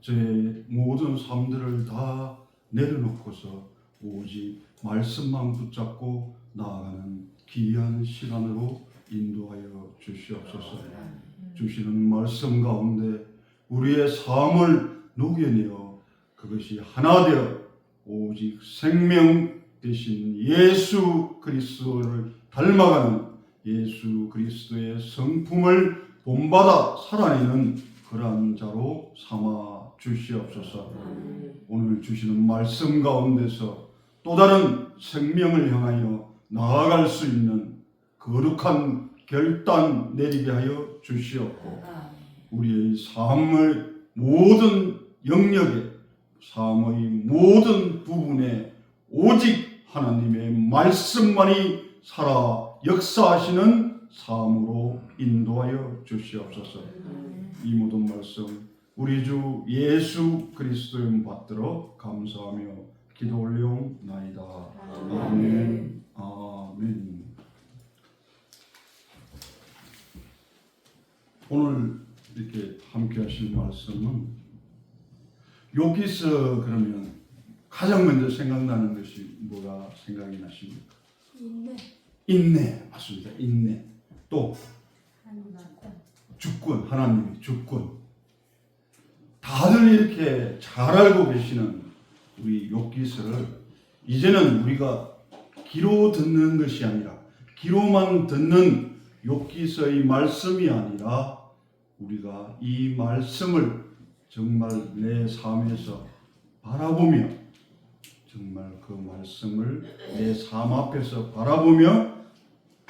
제 모든 삶들을 다 내려놓고서 오직 말씀만 붙잡고 나아가는 귀한 시간으로 인도하여 주시옵소서. 주시는 말씀 가운데 우리의 삶을 녹여내어 그것이 하나 되어 오직 생명 되신 예수 그리스도를 닮아가는 예수 그리스도의 성품을 본받아 살아내는 그러한 자로 삼아 주시옵소서. 오늘 주시는 말씀 가운데서 또 다른 생명을 향하여 나아갈 수 있는 거룩한 결단 내리게 하여 주시옵고, 우리의 삶의 모든 영역에, 삶의 모든 부분에 오직 하나님의 말씀만이 살아 역사하시는 삶으로 인도하여 주시옵소서. 이 모든 말씀 우리 주 예수 그리스도의 이름 받들어 감사하며 기도 올려옵나이다. 아멘. 아멘. 오늘 이렇게 함께 하실 말씀은 여기서 그러면 가장 먼저 생각나는 것이 뭐가 생각이 나십니까? 인내. 맞습니다. 인내. 또 주권. 하나님의 주권. 다들 이렇게 잘 알고 계시는 우리 욥기서를 이제는 우리가 귀로 듣는 것이 아니라, 귀로만 듣는 욥기서의 말씀이 아니라 우리가 이 말씀을 정말 내 삶에서 바라보며, 정말 그 말씀을 내 삶 앞에서 바라보며,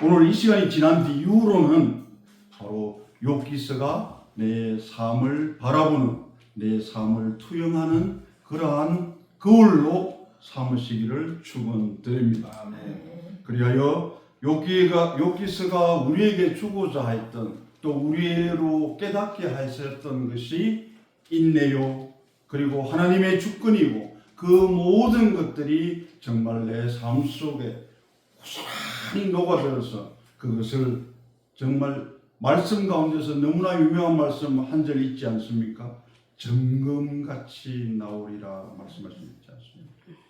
오늘 이 시간이 지난 이후로는 바로 욥기서가 내 삶을 바라보는, 내 삶을 투영하는 그러한 거울로 삼으시기를 축원드립니다. 그리하여 욥기서가 우리에게 주고자 했던, 또 우리로 깨닫게 하셨던 것이 인내요, 그리고 하나님의 주권이고, 그 모든 것들이 정말 내 삶 속에 고스란히 녹아들어서 그것을 정말 말씀 가운데서 너무나 유명한 말씀 한 절 있지 않습니까? 점검같이 나오리라 말씀하셨지 않습니까?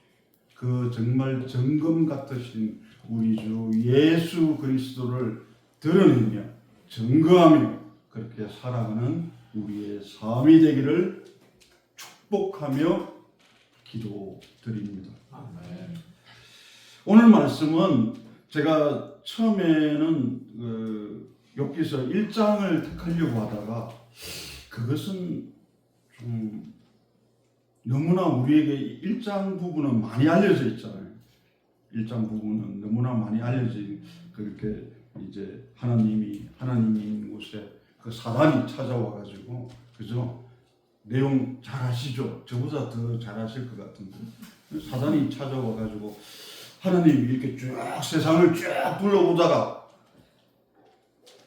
그 정말 점검 같으신 우리 주 예수 그리스도를 드러내며 증거하며 그렇게 살아가는 우리의 삶이 되기를 축복하며 기도드립니다. 오늘 말씀은 제가 처음에는 욥기서 1장을 택하려고 하다가 그것은 좀 너무나 우리에게 1장 부분은 많이 알려져 있잖아요. 1장 부분은 너무나 많이 알려진, 그렇게 이제 하나님이 있는 곳에 그 사단이 찾아와 가지고, 그죠? 내용 잘 아시죠? 저보다 더 잘 아실 것 같은데, 사단이 찾아와 가지고 하나님이 이렇게 쭉 세상을 쭉 둘러보다가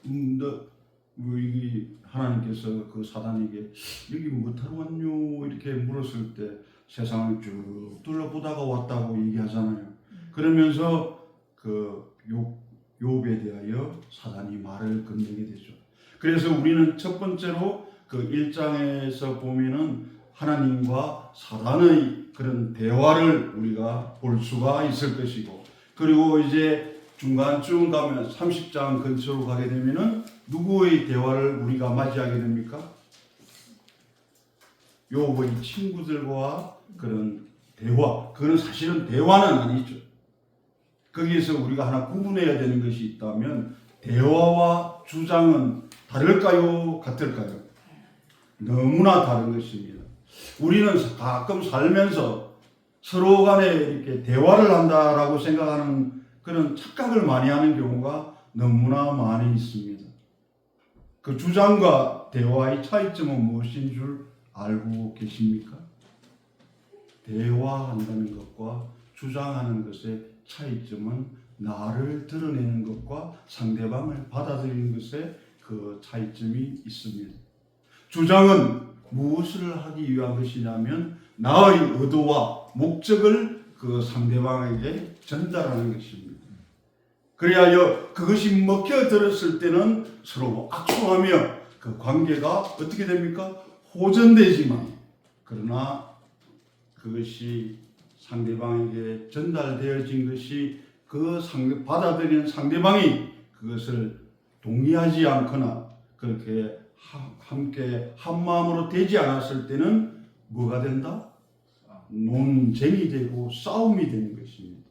이 하나님께서 그 사단에게 여기 뭐하러 왔뇨 이렇게 물었을 때 세상을 쭉 둘러보다가 왔다고 얘기하잖아요. 그러면서 그 욥에 대하여 사단이 말을 건네게 되죠. 그래서 우리는 첫 번째로 그 1장에서 보면은 하나님과 사단의 그런 대화를 우리가 볼 수가 있을 것이고, 그리고 이제 중간쯤 가면 30장 근처로 가게 되면은 누구의 대화를 우리가 맞이하게 됩니까? 욥의 친구들과 그런 대화. 그건 사실은 대화는 아니죠. 거기에서 우리가 하나 구분해야 되는 것이 있다면, 대화와 주장은 다를까요? 같을까요? 너무나 다른 것입니다. 우리는 가끔 살면서 서로 간에 이렇게 대화를 한다라고 생각하는 그런 착각을 많이 하는 경우가 너무나 많이 있습니다. 그 주장과 대화의 차이점은 무엇인 줄 알고 계십니까? 대화한다는 것과 주장하는 것의 차이점은 나를 드러내는 것과 상대방을 받아들이는 것에 그 차이점이 있습니다. 주장은 무엇을 하기 위한 것이냐면 나의 의도와 목적을 그 상대방에게 전달하는 것입니다. 그리하여 그것이 먹혀들었을 때는 서로 악수하며 그 관계가 어떻게 됩니까? 호전되지만, 그러나 그것이 상대방에게 전달되어진 것이 받아들이는 상대방이 그것을 동의하지 않거나 그렇게 함께 한 마음으로 되지 않았을 때는 뭐가 된다? 논쟁이 되고 싸움이 되는 것입니다.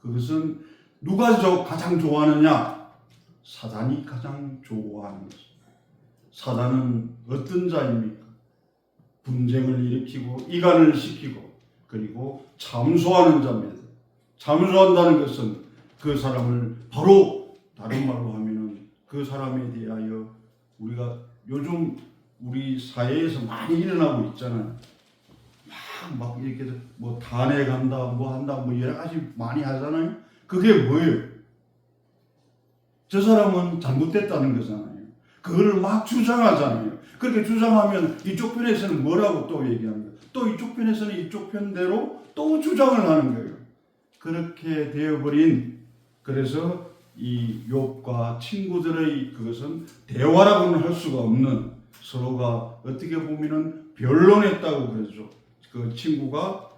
그것은 누가 가장 좋아하느냐? 사단이 가장 좋아하는 것입니다. 사단은 어떤 자입니까? 분쟁을 일으키고 이간을 시키고 그리고 참소하는 자입니다. 참소한다는 것은 그 사람을 바로 다른 말로 하면은 그 사람에 대하여 우리가 요즘 우리 사회에서 많이 일어나고 있잖아요. 막 이렇게 뭐 탄핵한다, 뭐 한다, 뭐 여러 가지 많이 하잖아요. 그게 뭐예요? 저 사람은 잘못됐다는 거잖아요. 그거를 막 주장하잖아요. 그렇게 주장하면 이쪽 편에서는 뭐라고 또 얘기합니다. 또 이쪽 편에서는 이쪽 편대로 또 주장을 하는 거예요. 그렇게 되어버린, 그래서 이 욥과 친구들의 그것은 대화라고는 할 수가 없는, 서로가 어떻게 보면은 변론했다고 그러죠. 그 친구가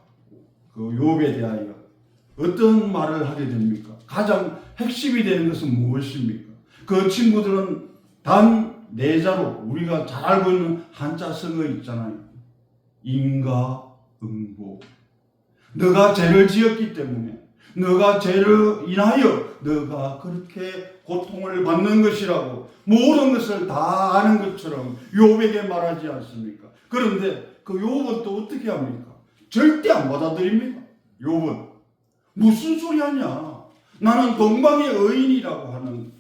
그 욥에 대하여 어떤 말을 하게 됩니까? 가장 핵심이 되는 것은 무엇입니까? 그 친구들은 단 네 자로, 우리가 잘 알고 있는 한자성어 있잖아요. 인가응보. 너가 죄를 지었기 때문에, 너가 죄를 인하여 너가 그렇게 고통을 받는 것이라고 모든 것을 다 아는 것처럼 욥에게 말하지 않습니까? 그런데 그 욥은 또 어떻게 합니까? 절대 안 받아들입니다. 욥은 무슨 소리 하냐? 나는 동방의 의인이라고 하는,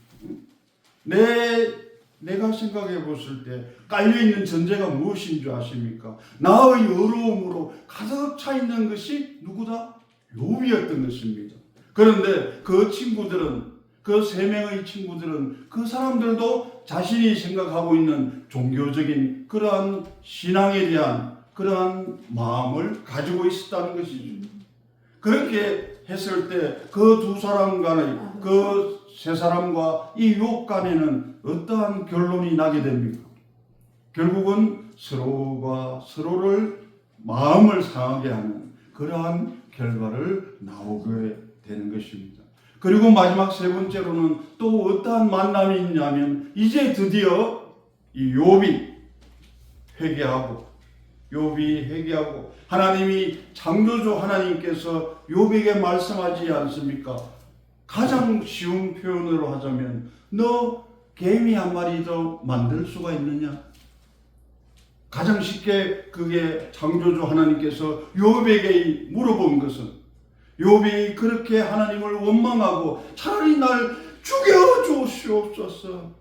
내가 생각해 봤을 때 깔려있는 전제가 무엇인 줄 아십니까? 나의 어려움으로 가득 차 있는 것이 누구다? 욥이었던 것입니다. 그런데 그 친구들은, 그 세 명의 친구들은, 그 사람들도 자신이 생각하고 있는 종교적인 그러한 신앙에 대한 그러한 마음을 가지고 있었다는 것이죠. 그렇게 했을 때 그 두 사람 간의, 그 세 사람과 이 욥 간에는 어떠한 결론이 나게 됩니까? 결국은 서로가 서로를 마음을 상하게 하는 그러한 결과를 나오게 되는 것입니다. 그리고 마지막 세 번째로는 또 어떠한 만남이 있냐면, 이제 드디어 이 욥이 회개하고 하나님이, 창조주 하나님께서 욥에게 말씀하지 않습니까? 가장 쉬운 표현으로 하자면, 너 개미 한 마리 더 만들 수가 있느냐? 가장 쉽게 그게 창조주 하나님께서 욥에게 물어본 것은, 욥이 그렇게 하나님을 원망하고 차라리 날 죽여주시옵소서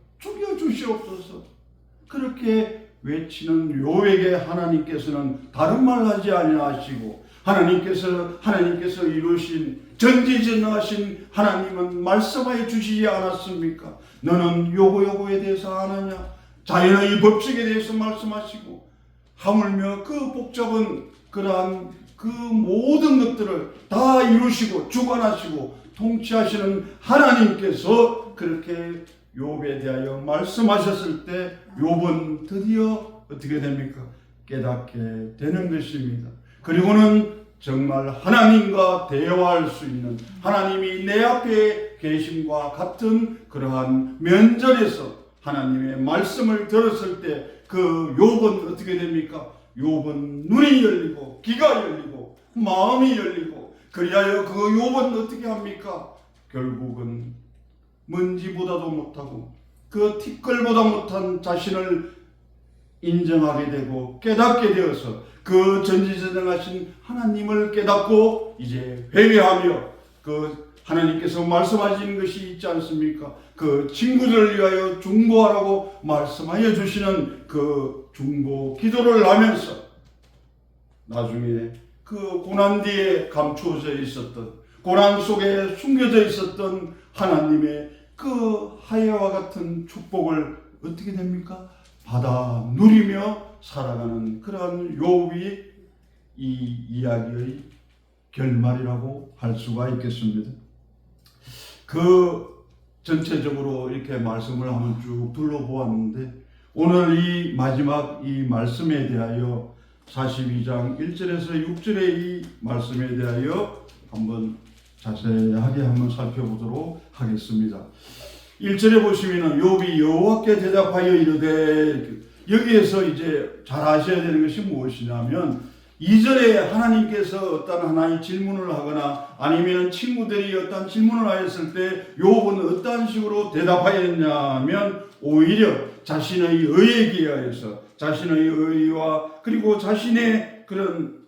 그렇게 외치는 욥에게 하나님께서는 다른 말 하지 아니하시고, 하나님께서 이루신 전지전능하신 하나님은 말씀하여 주시지 않았습니까? 너는 요거에 대해서 아느냐? 자연의 법칙에 대해서 말씀하시고, 하물며 그 복잡한 그러한 그 모든 것들을 다 이루시고 주관하시고 통치하시는 하나님께서 그렇게 욥에 대하여 말씀하셨을 때 욥은 드디어 어떻게 됩니까? 깨닫게 되는 것입니다. 그리고는 정말 하나님과 대화할 수 있는, 하나님이 내 앞에 계심과 같은 그러한 면전에서 하나님의 말씀을 들었을 때 그 욥은 어떻게 됩니까? 욥은 눈이 열리고 귀가 열리고 마음이 열리고, 그리하여 그 욥은 어떻게 합니까? 결국은 먼지보다도 못하고 그 티끌보다 못한 자신을 인정하게 되고 깨닫게 되어서 그 전지전능하신 하나님을 깨닫고 이제 회개하며, 그 하나님께서 말씀하시는 것이 있지 않습니까? 그 친구들을 위하여 중보하라고 말씀하여 주시는 그 중보 기도를 하면서 나중에 그 고난 뒤에 감추어져 있었던, 고난 속에 숨겨져 있었던 하나님의 그 하야와 같은 축복을 어떻게 됩니까? 받아 누리며 살아가는 그러한 욥이 이 이야기의 결말이라고 할 수가 있겠습니다. 그 전체적으로 이렇게 말씀을 한번 쭉 둘러보았는데, 오늘 이 마지막 이 말씀에 대하여 42장 1절에서 6절의 이 말씀에 대하여 한번 자세하게 한번 살펴보도록 하겠습니다. 1절에 보시면은 욥이 여호와께 대답하여 이르되, 여기에서 이제 잘 아셔야 되는 것이 무엇이냐면 2절에 하나님께서 어떤 하나의 질문을 하거나 아니면 친구들이 어떤 질문을 하였을 때 욥은 어떤 식으로 대답하였냐면 오히려 자신의 의에 기하여서 자신의 의와 그리고 자신의 그런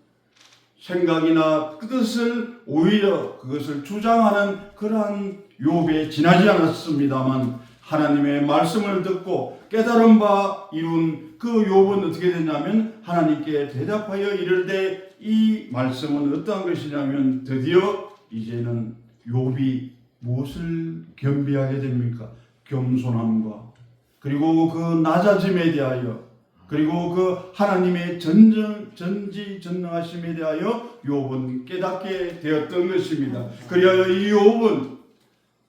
생각이나 뜻을 오히려 그것을 주장하는 그러한 욥에 지나지 않았습니다만, 하나님의 말씀을 듣고 깨달은 바 이룬 그 욥은 어떻게 됐냐면 하나님께 대답하여 이르되, 이 말씀은 어떠한 것이냐면 드디어 이제는 욥이 무엇을 겸비하게 됩니까? 겸손함과 그리고 그 낮아짐에 대하여 그리고 그 하나님의 전지전능하심에 대하여 욥은 깨닫게 되었던 것입니다. 그리하여 이 욥은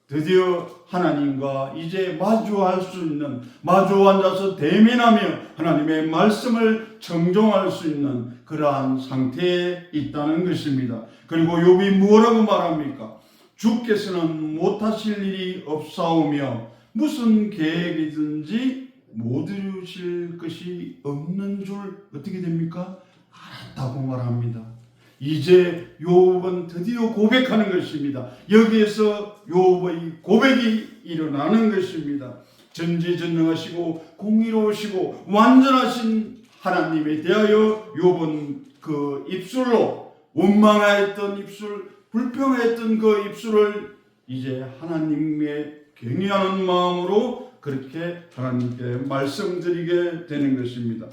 드디어 하나님과 이제 마주할 수 있는, 마주 앉아서 대면하며 하나님의 말씀을 청종할 수 있는 그러한 상태에 있다는 것입니다. 그리고 욥이 뭐라고 말합니까? 주께서는 못하실 일이 없사오며 무슨 계획이든지 못 이루실 것이 없는 줄 어떻게 됩니까? 알았다고 말합니다. 이제 욥은 드디어 고백하는 것입니다. 여기에서 욥의 고백이 일어나는 것입니다. 전지전능하시고 공의로우시고 완전하신 하나님에 대하여 욥은 그 입술로 원망하였던 입술, 불평하였던 그 입술을 이제 하나님의 경외하는 마음으로 그렇게 하나님께 말씀드리게 되는 것입니다.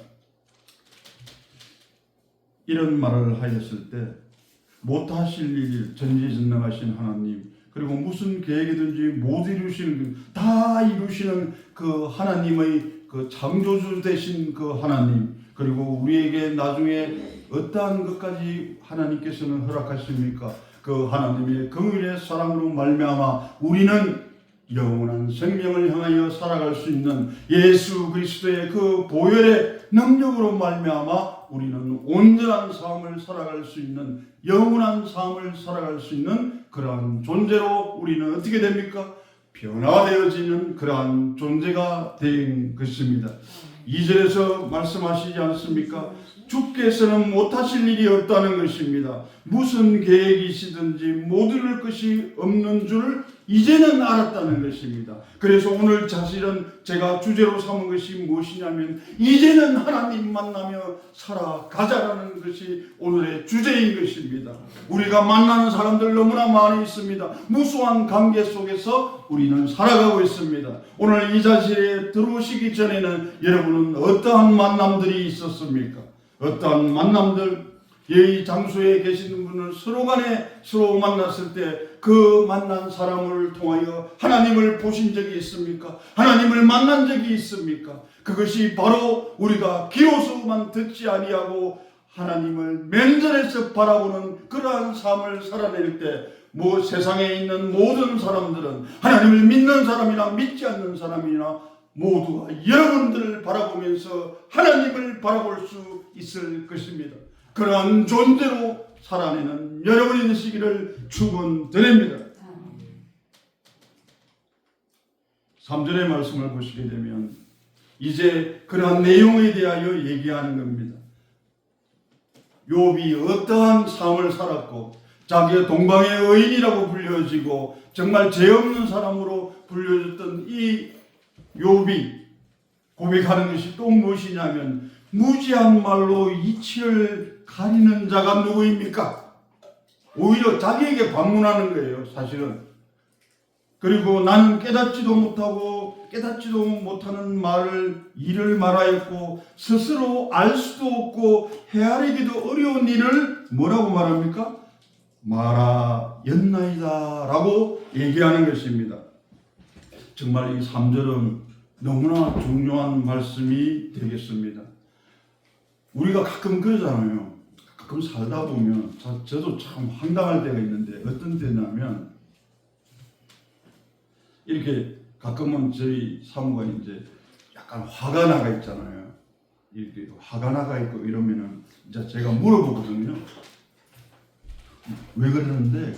이런 말을 하였을 때 못하실 일, 전지전능하신 하나님, 그리고 무슨 계획이든지 못 이루시는, 다 이루시는 그 하나님의 그 창조주 되신 그 하나님, 그리고 우리에게 나중에 어떠한 것까지 하나님께서는 허락하십니까? 그 하나님의 긍휼의 사랑으로 말미암아 우리는 영원한 생명을 향하여 살아갈 수 있는 예수 그리스도의 그 보혈의 능력으로 말미암아 우리는 온전한 삶을 살아갈 수 있는, 영원한 삶을 살아갈 수 있는 그러한 존재로 우리는 어떻게 됩니까? 변화되어지는 그러한 존재가 된 것입니다. 2절에서 말씀하시지 않습니까? 주께서는 못하실 일이 없다는 것입니다. 무슨 계획이시든지 못 이룰 것이 없는 줄 이제는 알았다는 것입니다. 그래서 오늘 사실은 제가 주제로 삼은 것이 무엇이냐면 이제는 하나님 만나며 살아가자라는 것이 오늘의 주제인 것입니다. 우리가 만나는 사람들 너무나 많이 있습니다. 무수한 관계 속에서 우리는 살아가고 있습니다. 오늘 이 자리에 들어오시기 전에는 여러분은 어떠한 만남들이 있었습니까? 어떠한 만남들, 이 장소에 계시는 분을 서로 간에 서로 만났을 때 그 만난 사람을 통하여 하나님을 보신 적이 있습니까? 하나님을 만난 적이 있습니까? 그것이 바로 우리가 귀로서만 듣지 아니하고 하나님을 면전에서 바라보는 그러한 삶을 살아낼 때 세상에 있는 모든 사람들은 하나님을 믿는 사람이나 믿지 않는 사람이나 모두가 여러분들을 바라보면서 하나님을 바라볼 수 있을 것입니다. 그러한 존재로 살아내는 여러분이 되시기를 축원드립니다. 3절의 말씀을 보시게 되면 이제 그러한 내용에 대하여 얘기하는 겁니다. 욥이 어떠한 삶을 살았고 자기의 동방의 의인이라고 불려지고 정말 죄 없는 사람으로 불려졌던 이 욥이 고백하는 것이 또 무엇이냐면 무지한 말로 이치를 가리는 자가 누구입니까? 오히려 자기에게 반문하는 거예요, 사실은. 그리고 나는 깨닫지도 못하는 일을 말하였고 스스로 알 수도 없고 헤아리기도 어려운 일을 뭐라고 말합니까? 말하였나이다 라고 얘기하는 것입니다. 정말 이 3절은 너무나 중요한 말씀이 되겠습니다. 우리가 가끔 그러잖아요. 가끔 살다 보면 저도 참 황당할 때가 있는데 어떤 때냐면 이렇게 가끔은 저희 사무관이 이제 약간 화가 나가 있잖아요. 이렇게 화가 나가 있고 이러면은 이제 제가 물어보거든요. 왜 그러는데?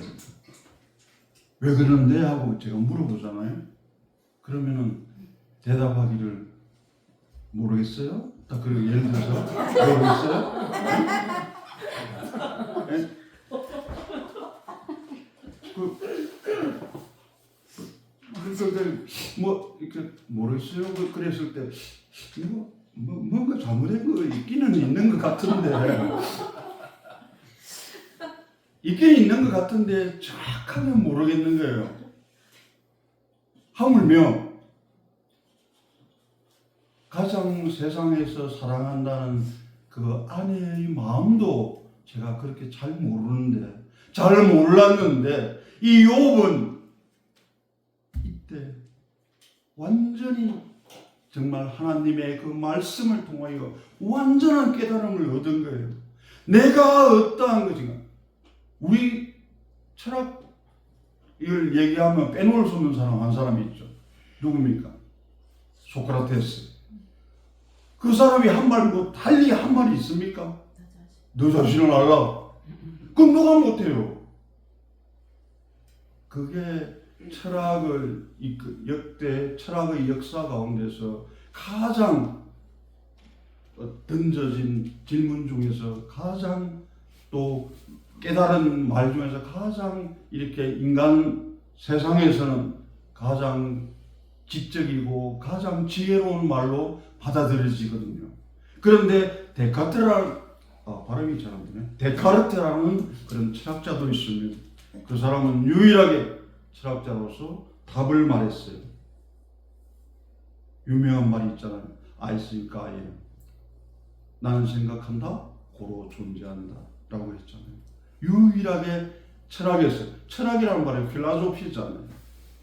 왜 그러는데? 하고 제가 물어보잖아요. 그러면은 대답하기를 모르겠어요? 딱 그리고 예를 들어서 모르겠어요? 네? 뭐 이렇게 모르겠어요. 그랬을 때 뭔가 잘못된 거 있기는 있는 것 같은데 있긴 있는 것 같은데 정확하게 모르겠는 거예요. 하물며 가장 세상에서 사랑한다는 그 아내의 마음도 제가 그렇게 잘 모르는데, 잘 몰랐는데 이 욥은 이때 완전히 정말 하나님의 그 말씀을 통하여 완전한 깨달음을 얻은 거예요. 내가 어떠한 것인가. 우리 철학을 얘기하면 빼놓을 수 없는 사람 한 사람이 있죠. 누굽니까? 소크라테스. 그 사람이 한 말 뭐 달리 한 말이 있습니까? 너 자신을 알라. 그럼 누가 못해요? 그게 철학을 역대 철학의 역사 가운데서 가장 던져진 질문 중에서 가장 또 깨달은 말 중에서 가장 이렇게 인간 세상에서는 가장 지적이고 가장 지혜로운 말로 받아들여지거든요. 그런데 발음이 잘 안 되네. 데카르테라는 그런 철학자도 있으면 그 사람은 유일하게 철학자로서 답을 말했어요. 유명한 말이 있잖아요. I think I am. 나는 생각한다, 고로 존재한다 라고 했잖아요. 유일하게 철학에서, 철학이라는 말은 필라소피잖아요.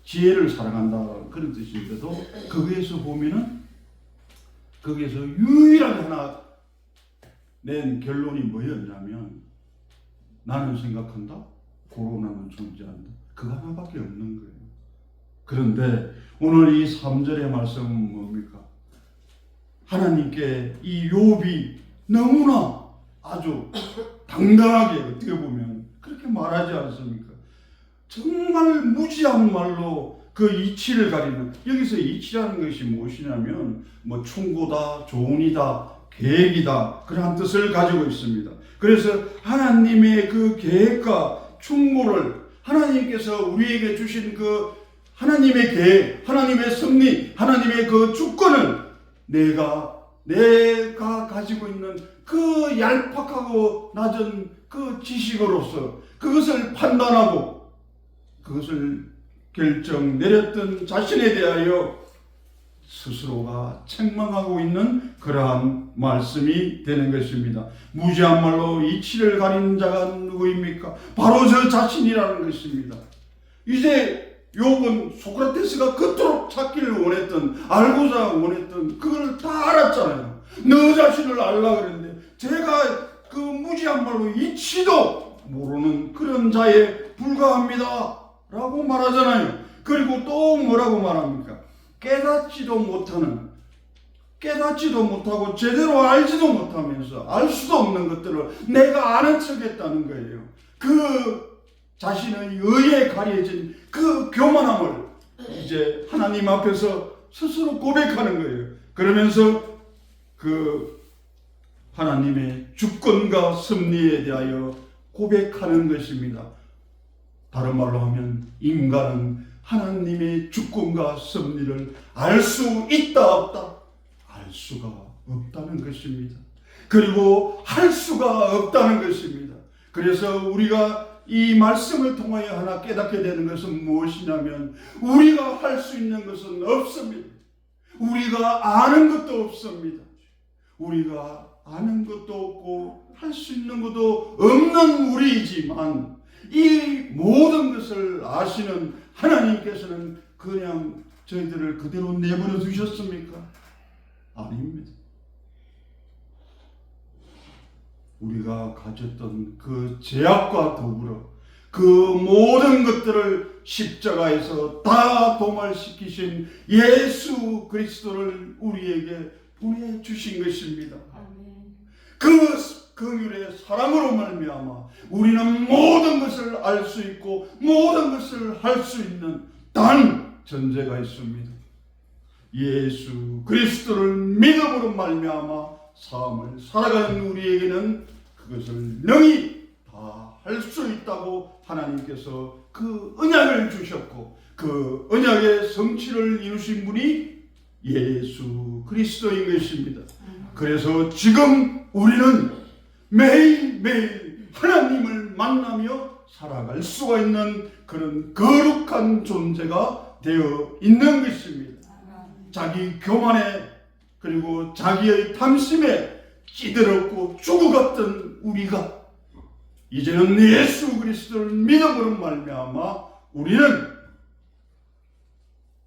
지혜를 사랑한다 그런 뜻인데도 거기에서 보면은 거기에서 유일하게 하나 낸 결론이 뭐였냐면 나는 생각한다, 고로 나는 존재한다. 그거 하나밖에 없는 거예요. 그런데 오늘 이 3절의 말씀은 뭡니까? 하나님께 이 욥이 너무나 아주 당당하게 어떻게 보면 그렇게 말하지 않습니까? 정말 무지한 말로 그 이치를 가리는, 여기서 이치라는 것이 무엇이냐면 뭐 충고다, 조언이다, 계획이다 그런 뜻을 가지고 있습니다. 그래서 하나님의 그 계획과 충고를 하나님께서 우리에게 주신 그 하나님의 계획, 하나님의 섭리, 하나님의 그 주권을 내가 가지고 있는 그 얄팍하고 낮은 그 지식으로서 그것을 판단하고 그것을 결정 내렸던 자신에 대하여 스스로가 책망하고 있는 그러한 말씀이 되는 것입니다. 무지한 말로 이치를 가리는 자가 누구입니까? 바로 저 자신이라는 것입니다. 이제 욥은 소크라테스가 그토록 찾기를 원했던, 알고자 원했던 그걸 다 알았잖아요. 너 자신을 알라 그랬는데 제가 그 무지한 말로 이치도 모르는 그런 자에 불과합니다 라고 말하잖아요. 그리고 또 뭐라고 말합니까? 깨닫지도 못하고 제대로 알지도 못하면서 알 수도 없는 것들을 내가 아는 척 했다는 거예요. 그 자신의 의에 가려진 그 교만함을 이제 하나님 앞에서 스스로 고백하는 거예요. 그러면서 그 하나님의 주권과 섭리에 대하여 고백하는 것입니다. 다른 말로 하면 인간은 하나님의 주권과 섭리를 알 수 있다 없다? 알 수가 없다는 것입니다. 그리고 할 수가 없다는 것입니다. 그래서 우리가 이 말씀을 통하여 하나 깨닫게 되는 것은 무엇이냐면 우리가 할 수 있는 것은 없습니다. 우리가 아는 것도 없습니다. 우리가 아는 것도 없고 할 수 있는 것도 없는 우리이지만 이 모든 것을 아시는 하나님께서는 그냥 저희들을 그대로 내버려 두셨습니까? 아닙니다. 우리가 가졌던 그 죄악과 더불어 그 모든 것들을 십자가에서 다 도말시키신 예수 그리스도를 우리에게 보내주신 것입니다. 아멘. 그 긍휼의 사랑으로 말미암아 우리는 모든 것을 알 수 있고 모든 것을 할 수 있는 단 전제가 있습니다. 예수 그리스도를 믿음으로 말미암아 삶을 살아가는 우리에게는 그것을 능히 다 할 수 있다고 하나님께서 그 언약을 주셨고 그 언약의 성취를 이루신 분이 예수 그리스도인 것입니다. 그래서 지금 우리는 매일매일 하나님을 만나며 살아갈 수가 있는 그런 거룩한 존재가 되어 있는 것입니다. 자기 교만에 그리고 자기의 탐심에 찌들었고 죽어갔던 우리가 이제는 예수 그리스도를 믿음으로 말미암아 우리는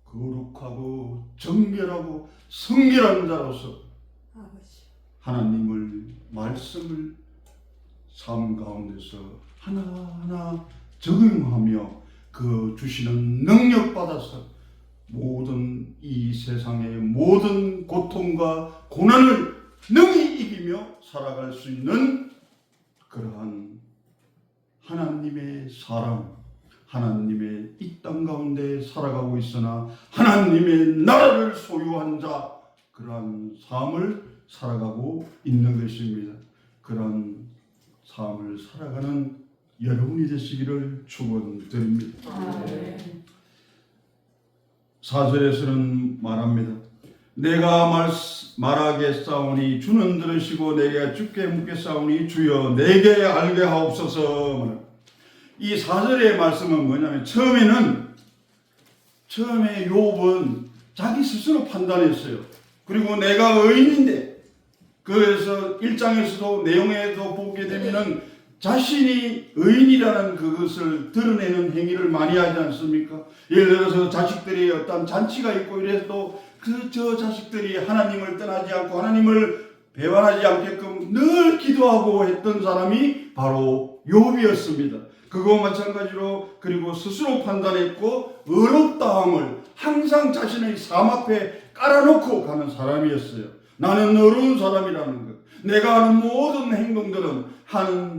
거룩하고 정결하고 성결한 자로서 하나님을 말씀을 삶 가운데서 하나하나 적용하며 그 주시는 능력 받아서 모든 이 세상의 모든 고통과 고난을 능히 이기며 살아갈 수 있는 그러한 하나님의 사람, 하나님의 이 땅 가운데 살아가고 있으나 하나님의 나라를 소유한 자, 그러한 삶을 살아가고 있는 것입니다. 그런 삶을 살아가는 여러분이 되시기를 축원드립니다. 4절에서는 말합니다. 내가 말하겠사오니 주는 들으시고 내가 주께 묻겠사오니 주여 내게 알게 하옵소서. 이 4절의 말씀은 뭐냐면 처음에 욥은 자기 스스로 판단했어요. 그리고 내가 의인인데, 그래서 1장에서도 내용에도 보게 되면은 자신이 의인이라는 그것을 드러내는 행위를 많이 하지 않습니까? 예를 들어서 자식들이 어떤 잔치가 있고 이래도 저 자식들이 하나님을 떠나지 않고 하나님을 배반하지 않게끔 늘 기도하고 했던 사람이 바로 욥이었습니다. 그거 마찬가지로 그리고 스스로 판단했고 어렵다함을 항상 자신의 삶 앞에 깔아놓고 가는 사람이었어요. 나는 어려운 사람이라는 것. 내가 하는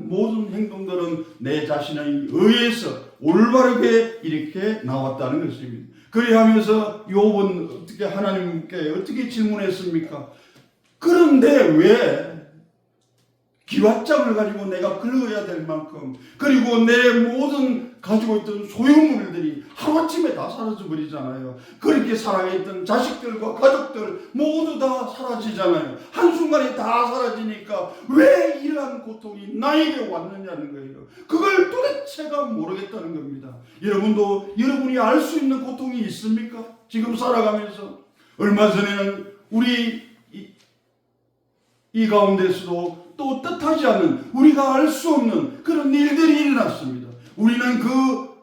모든 행동들은 내 자신의 의해서 올바르게 이렇게 나왔다는 것입니다. 그리하면서 욥은 어떻게 하나님께 어떻게 질문했습니까? 그런데 왜 기왓장을 가지고 내가 긁어야 될 만큼, 그리고 내 모든 가지고 있던 소유물들이 하루아침에 다 사라져 버리잖아요. 그렇게 사랑했던 자식들과 가족들 모두 다 사라지잖아요. 한순간에 다 사라지니까 왜 이러한 고통이 나에게 왔느냐는 거예요. 그걸 도대체가 모르겠다는 겁니다. 여러분도 여러분이 알 수 있는 고통이 있습니까? 지금 살아가면서. 얼마 전에는 우리 이 가운데서도 또 뜻하지 않은, 우리가 알 수 없는 그런 일들이 일어났습니다. 우리는 그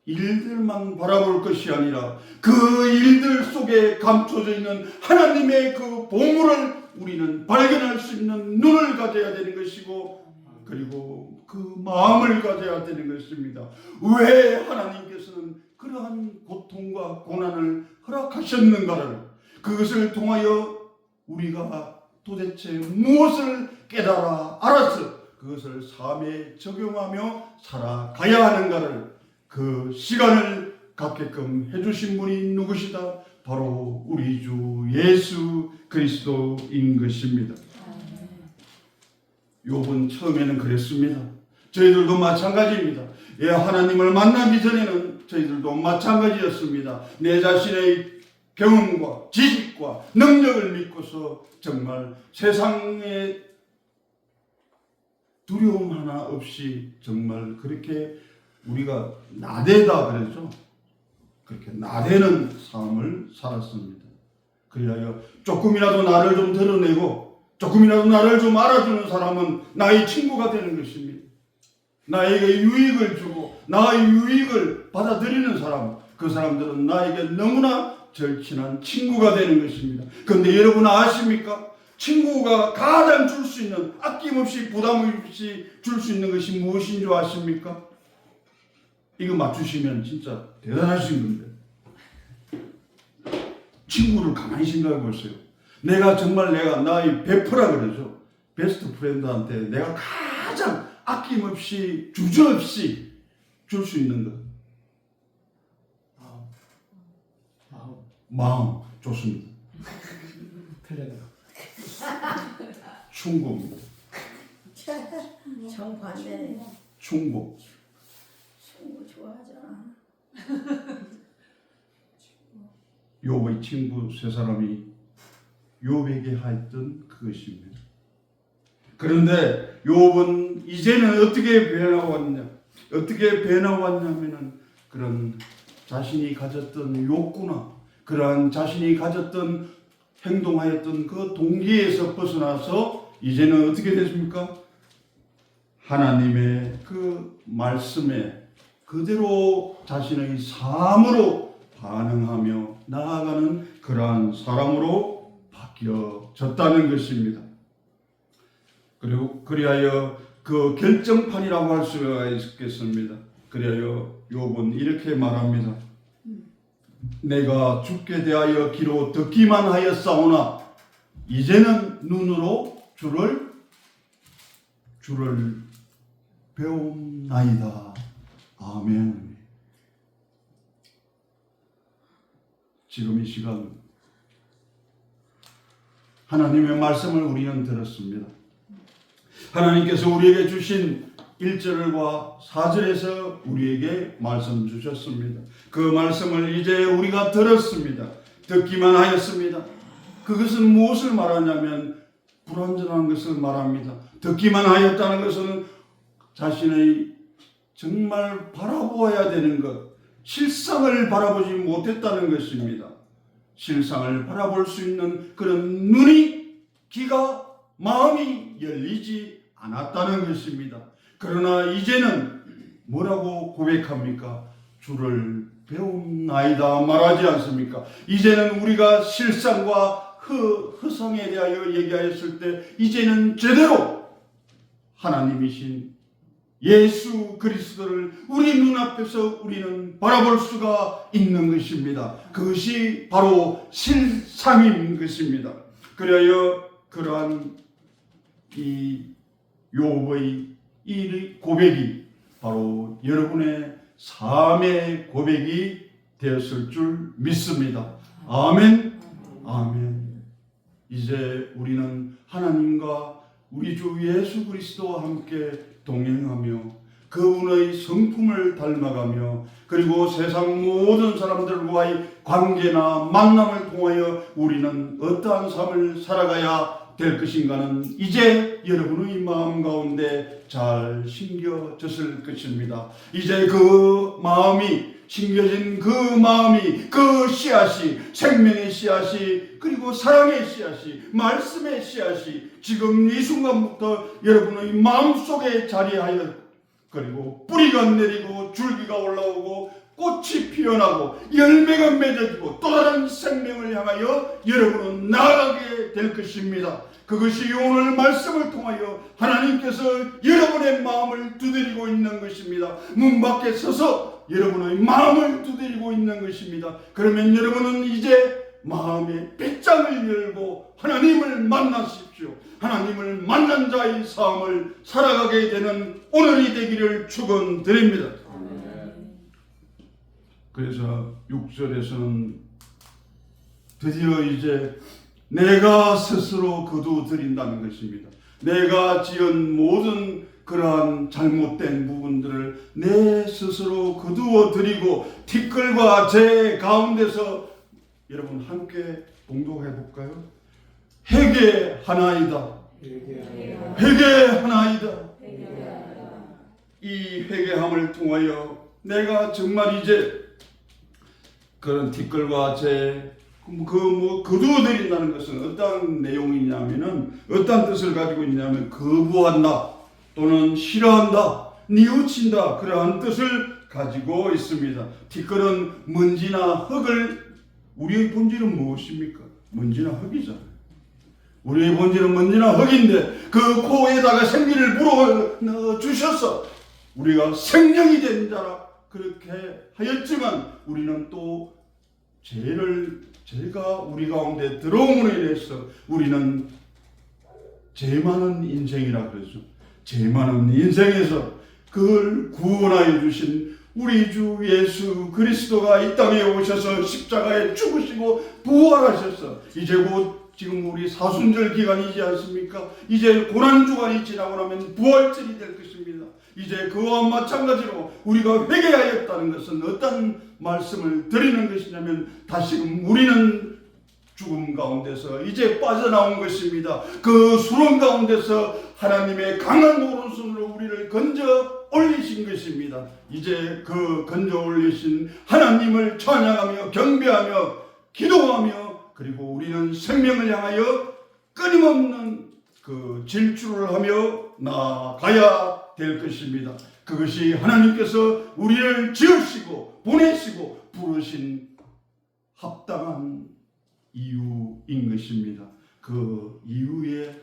일들만 바라볼 것이 아니라 그 일들 속에 감춰져 있는 하나님의 그 보물을 우리는 발견할 수 있는 눈을 가져야 되는 것이고, 그리고 그 마음을 가져야 되는 것입니다. 왜 하나님께서는 그러한 고통과 고난을 허락하셨는가를, 그것을 통하여 우리가 도대체 무엇을 깨달아 알아서 그것을 삶에 적용하며 살아가야 하는가를, 그 시간을 갖게끔 해주신 분이 누구시다? 바로 우리 주 예수 그리스도인 것입니다. 욥은 처음에는 그랬습니다. 저희들도 마찬가지입니다. 하나님을 만나기 전에는 저희들도 마찬가지였습니다. 내 자신의 경험과 지식과 능력을 믿고서 정말 세상에 두려움 하나 없이 정말 그렇게 우리가 나대다 그랬죠. 그렇게 나대는 삶을 살았습니다. 그리하여 조금이라도 나를 좀 드러내고 조금이라도 나를 좀 알아주는 사람은 나의 친구가 되는 것입니다. 나에게 유익을 주고 나의 유익을 받아들이는 사람, 그 사람들은 나에게 너무나 절친한 친구가 되는 것입니다. 그런데 여러분 아십니까? 친구가 가장 줄 수 있는, 아낌없이 부담 없이 줄 수 있는 것이 무엇인 줄 아십니까? 이거 맞추시면 진짜 대단하신 건데, 친구를 가만히 생각해 보세요. 내가 정말 나의 베프라 그러죠. 베스트 프렌드한테 내가 가장 아낌없이 주저없이 줄 수 있는 것. 마음 좋습니다. 틀렸네요. 충고입니다. 정반대. 충고. 친구 좋아하잖아. 욥의 친구 세 사람이 욥에게 하였던 그것입니다. 그런데 욥은 이제는 어떻게 변화왔냐? 어떻게 변화왔냐면은 그런 자신이 가졌던 욕구나 그러한 자신이 가졌던 행동하였던 그 동기에서 벗어나서 이제는 어떻게 됐습니까? 하나님의 그 말씀에 그대로 자신의 삶으로 반응하며 나아가는 그러한 사람으로 바뀌어졌다는 것입니다. 그리고 그리하여 그 결정판이라고 할 수가 있겠습니다. 그리하여 욥은 이렇게 말합니다. 내가 주께 대하여 귀로 듣기만 하였사오나 이제는 눈으로 주를 배움나이다. 아멘. 지금 이 시간 하나님의 말씀을 우리는 들었습니다. 하나님께서 우리에게 주신 1절과 4절에서 우리에게 말씀 주셨습니다. 그 말씀을 이제 우리가 들었습니다. 듣기만 하였습니다. 그것은 무엇을 말하냐면 불완전한 것을 말합니다. 듣기만 하였다는 것은 자신의 정말 바라보아야 되는 것, 실상을 바라보지 못했다는 것입니다. 실상을 바라볼 수 있는 그런 눈이, 귀가, 마음이 열리지 않았다는 것입니다. 그러나 이제는 뭐라고 고백합니까? 주를 배움나이다 말하지 않습니까? 이제는 우리가 실상과 허상에 대하여 얘기하였을 때 이제는 제대로 하나님이신 예수 그리스도를 우리 눈앞에서 우리는 바라볼 수가 있는 것입니다. 그것이 바로 실상인 것입니다. 그래야 그러한 이 욥의 이 고백이 바로 여러분의 삶의 고백이 되었을 줄 믿습니다. 아멘. 아멘. 이제 우리는 하나님과 우리 주 예수 그리스도와 함께 동행하며 그분의 성품을 닮아가며 그리고 세상 모든 사람들과의 관계나 만남을 통하여 우리는 어떠한 삶을 살아가야 될 것인가는 이제 여러분의 마음 가운데 잘 심겨졌을 것입니다. 이제 그 마음이 심겨진 그 마음이 그 씨앗이 생명의 씨앗이 그리고 사랑의 씨앗이 말씀의 씨앗이 지금 이 순간부터 여러분의 마음속에 자리하여 그리고 뿌리가 내리고 줄기가 올라오고 꽃이 피어나고 열매가 맺어지고 또 다른 생명을 향하여 여러분은 나아가게 될 것입니다. 그것이 오늘 말씀을 통하여 하나님께서 여러분의 마음을 두드리고 있는 것입니다. 문 밖에 서서 여러분의 마음을 두드리고 있는 것입니다. 그러면 여러분은 이제 마음의 빗장을 열고 하나님을 만나십시오. 하나님을 만난 자의 삶을 살아가게 되는 오늘이 되기를 축원드립니다. 그래서 6절에서는 드디어 이제 내가 스스로 거두드린다는 것입니다. 내가 지은 모든 그러한 잘못된 부분들을 내 스스로 거두어드리고 티끌과 재 가운데서 여러분 함께 봉독해 볼까요? 회개하나이다. 회개하나이다. 이 회개함을 통하여 내가 정말 이제 그런 티끌과 재 거두어드린다는 것은 어떤 내용이냐면은 어떤 뜻을 가지고 있냐면 거부한다 또는 싫어한다, 뉘우친다 그러한 뜻을 가지고 있습니다. 티끌은 먼지나 흙을 우리의 본질은 무엇입니까? 먼지나 흙이잖아요. 우리의 본질은 먼지나 흙인데 그 코에다가 생기를 불어 주셔서 우리가 생명이 된 자라 그렇게 하였지만 우리는 또 죄를 죄가 우리 가운데 들어옴으로 인해서 우리는 죄 많은 인생이라 그러죠. 죄 많은 인생에서 그걸 구원하여 주신 우리 주 예수 그리스도가 이 땅에 오셔서 십자가에 죽으시고 부활하셔서 이제 곧 지금 우리 사순절 기간이지 않습니까? 이제 고난주간이 지나고 나면 부활절이 될 것입니다. 이제 그와 마찬가지로 우리가 회개하였다는 것은 어떤 말씀을 드리는 것이냐면 다시금 우리는 죽음 가운데서 이제 빠져나온 것입니다. 그 수렁 가운데서 하나님의 강한 오른손으로 우리를 건져 올리신 것입니다. 이제 그 건져 올리신 하나님을 찬양하며 경배하며 기도하며 그리고 우리는 생명을 향하여 끊임없는 그 질주를 하며 나아가야 될 것입니다. 그것이 하나님께서 우리를 지으시고 보내시고 부르신 합당한 이유인 것입니다. 그 이유에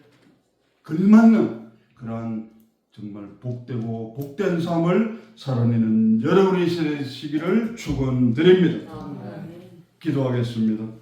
걸맞는 그러한 정말 복되고 복된 삶을 살아내는 여러분이 되시기를 축원드립니다. 기도하겠습니다.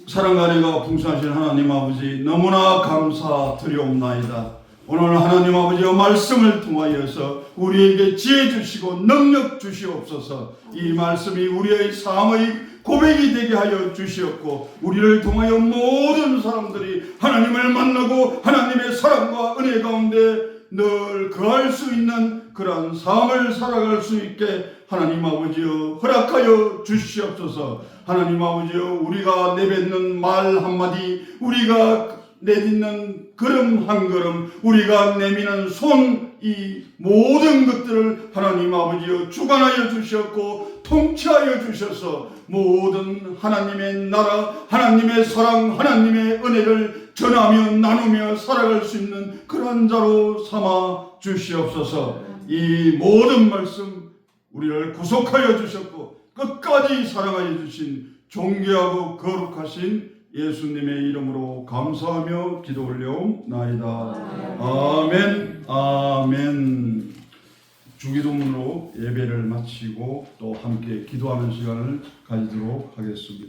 사랑과 은혜가 풍성하신 하나님 아버지 너무나 감사드리옵나이다. 오늘 하나님 아버지의 말씀을 통하여서 우리에게 지혜 주시고 능력 주시옵소서. 이 말씀이 우리의 삶의 고백이 되게 하여 주시옵고 우리를 통하여 모든 사람들이 하나님을 만나고 하나님의 사랑과 은혜 가운데 늘 거할 수 있는 그러한 삶을 살아갈 수 있게 하나님 아버지여 허락하여 주시옵소서. 하나님 아버지여 우리가 내뱉는 말 한마디, 우리가 내딛는 걸음 한 걸음, 우리가 내미는 손, 이 모든 것들을 하나님 아버지여 주관하여 주셨고 통치하여 주셔서 모든 하나님의 나라, 하나님의 사랑, 하나님의 은혜를 전하며 나누며 살아갈 수 있는 그런 자로 삼아 주시옵소서. 이 모든 말씀 우리를 구속하여 주셨고 끝까지 사랑하여 주신 존귀하고 거룩하신 예수님의 이름으로 감사하며 기도 올려옵나이다. 아멘. 아멘. 주기도문으로 예배를 마치고 또 함께 기도하는 시간을 가지도록 하겠습니다.